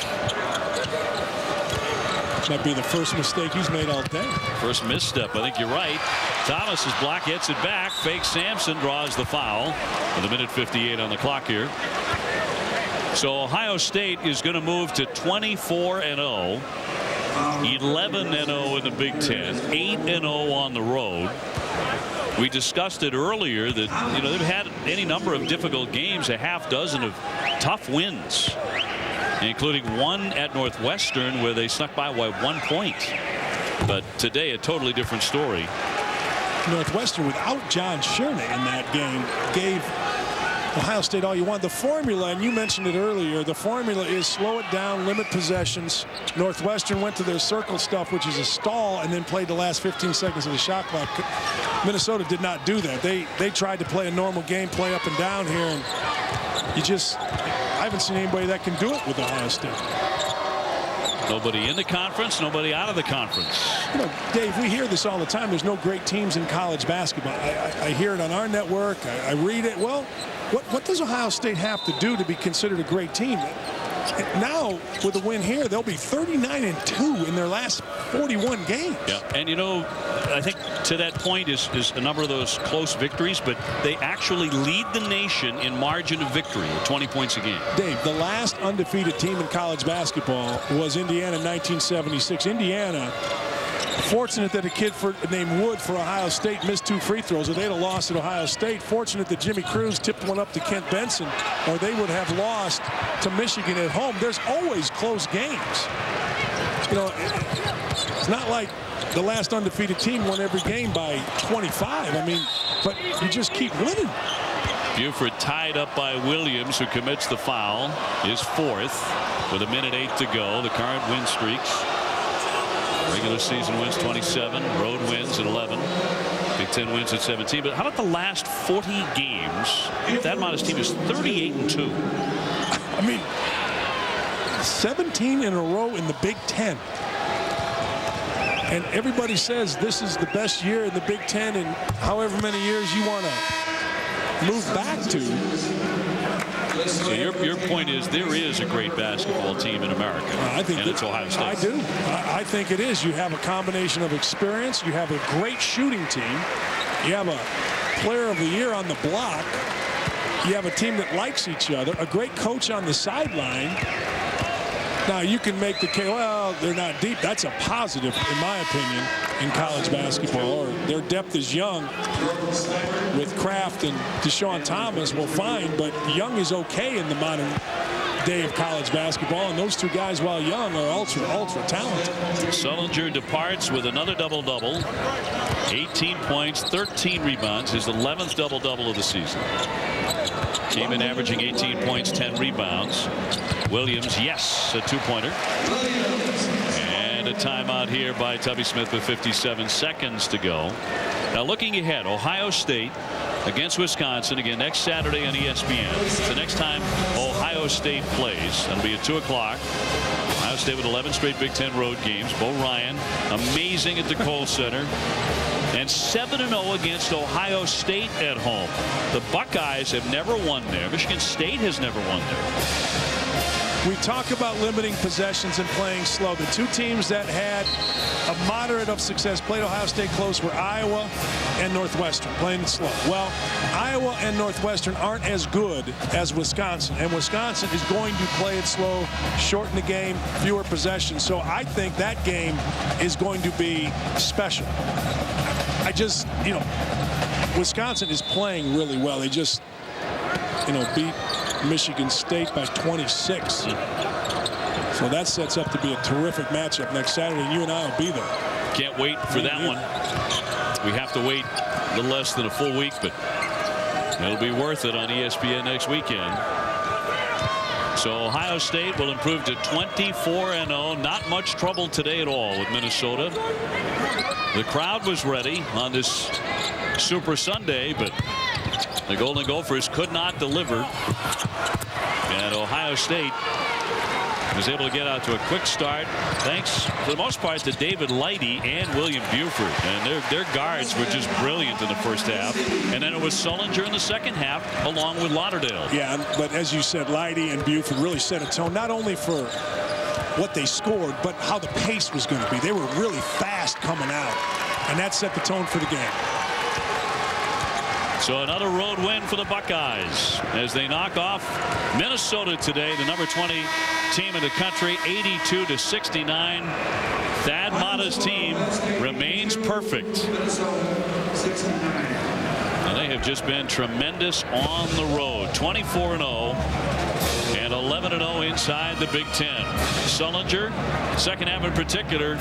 Might be the first mistake he's made all day. First misstep. I think you're right. Thomas's block hits it back. Fake Sampson draws the foul with 1:58 on the clock here. So Ohio State is going to move to 24-0, 11-0 in the Big Ten, 8-0 on the road. We discussed it earlier that they've had any number of difficult games, a half dozen of tough wins, including one at Northwestern where they snuck by 1 point. But today a totally different story. Northwestern, without John Sherney in that game, gave Ohio State all you want. The formula, and you mentioned it earlier, the formula is slow it down, limit possessions. Northwestern went to their circle stuff, which is a stall, and then played the last 15 seconds of the shot clock. Minnesota did not do that. They tried to play a normal game, play up and down here, and I haven't seen anybody that can do it with Ohio State. Nobody in the conference, nobody out of the conference. Dave, we hear this all the time. There's no great teams in college basketball. I hear it on our network. I read it. Well, what does Ohio State have to do to be considered a great team? Now, with a win here, they'll be 39-2 in their last 41 games. Yeah, and I think to that point is a number of those close victories, but they actually lead the nation in margin of victory at 20 points a game. Dave, the last undefeated team in college basketball was Indiana in 1976. Indiana, fortunate that a kid named Wood for Ohio State missed 2 free throws, or they'd have lost at Ohio State. Fortunate that Jimmy Cruz tipped one up to Kent Benson, or they would have lost to Michigan at home. There's always close games. It's not like the last undefeated team won every game by 25. I mean, but you just keep winning. Buford tied up by Williams, who commits the foul, is 4th with 1:08 to go. The current win streaks. Regular season wins 27, road wins at 11, Big Ten wins at 17. But how about the last 40 games? That modest team is 38-2. I mean, 17 in a row in the Big Ten. And everybody says this is the best year in the Big Ten in however many years you want to move back to. So your point is there is a great basketball team in America, and it's Ohio State. I do. I think it is. You have a combination of experience. You have a great shooting team. You have a player of the year on the block. You have a team that likes each other. A great coach on the sideline. Now, you can make the case, well, they're not deep. That's a positive, in my opinion, in college basketball. Or their depth is young with Kraft and Deshaun Thomas. Well, fine, but young is okay in the modern day of college basketball. And those two guys, while young, are ultra talented. Sullinger departs with another double-double. 18 points, 13 rebounds. His 11th double-double of the season. Came in averaging 18 points, 10 rebounds. Williams, yes, a 2-pointer. And a timeout here by Tubby Smith with 57 seconds to go. Now looking ahead, Ohio State against Wisconsin again next Saturday on ESPN. It's the next time Ohio State plays. That'll be at 2 o'clock. Ohio State with 11 straight Big Ten road games. Bo Ryan, amazing at the Kohl Center. And 7-0 against Ohio State at home. The Buckeyes have never won there. Michigan State has never won there. We talk about limiting possessions and playing slow. The two teams that had a moderate of success, played Ohio State close, were Iowa and Northwestern, playing it slow. Well, Iowa and Northwestern aren't as good as Wisconsin, and Wisconsin is going to play it slow, shorten the game, fewer possessions. So I think that game is going to be special. I just, Wisconsin is playing really well. They just, beat Michigan State by 26. So that sets up to be a terrific matchup next Saturday, and you and I will be there. Can't wait for that one. We have to wait a little less than a full week, but it'll be worth it on ESPN next weekend. So Ohio State will improve to 24-0. Not much trouble today at all with Minnesota. The crowd was ready on this Super Sunday, but the Golden Gophers could not deliver. And Ohio State was able to get out to a quick start, thanks for the most part to David Lighty and William Buford. And their guards were just brilliant in the first half. And then it was Sullinger in the second half, along with Lauderdale. Yeah, but as you said, Lighty and Buford really set a tone, not only for what they scored, but how the pace was going to be. They were really fast coming out, and that set the tone for the game. So another road win for the Buckeyes as they knock off Minnesota today, the number 20 team in the country, 82-69. Thad Matta's team remains perfect. And they have just been tremendous on the road. 24-0 and 11-0 inside the Big Ten. Sullinger, second half in particular,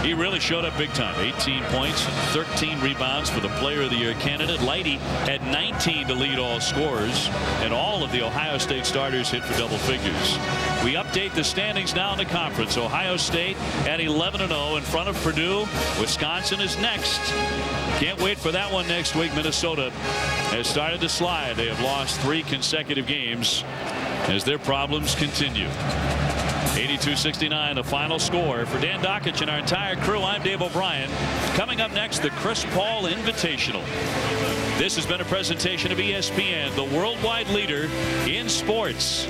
he really showed up big time. 18 points, 13 rebounds for the Player of the Year candidate. Lighty had 19 to lead all scorers, and all of the Ohio State starters hit for double figures. We update the standings now in the conference. Ohio State at 11-0 in front of Purdue. Wisconsin is next. Can't wait for that one next week. Minnesota has started to slide. They have lost 3 consecutive games as their problems continue. 82-69 the final score. For Dan Dockich and our entire crew, I'm Dave O'Brien. Coming up next, the Chris Paul Invitational. This has been a presentation of ESPN, the worldwide leader in sports.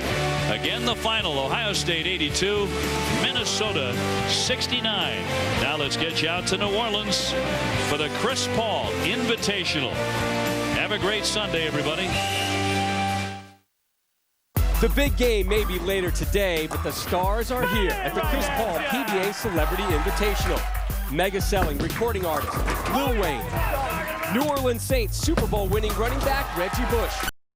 Again, the final, Ohio State 82, Minnesota 69. Now let's get you out to New Orleans for the Chris Paul Invitational. Have a great Sunday, everybody. The big game may be later today, but the stars are here at the Chris Paul PBA Celebrity Invitational. Mega selling recording artist Lil Wayne, New Orleans Saints Super Bowl winning running back Reggie Bush,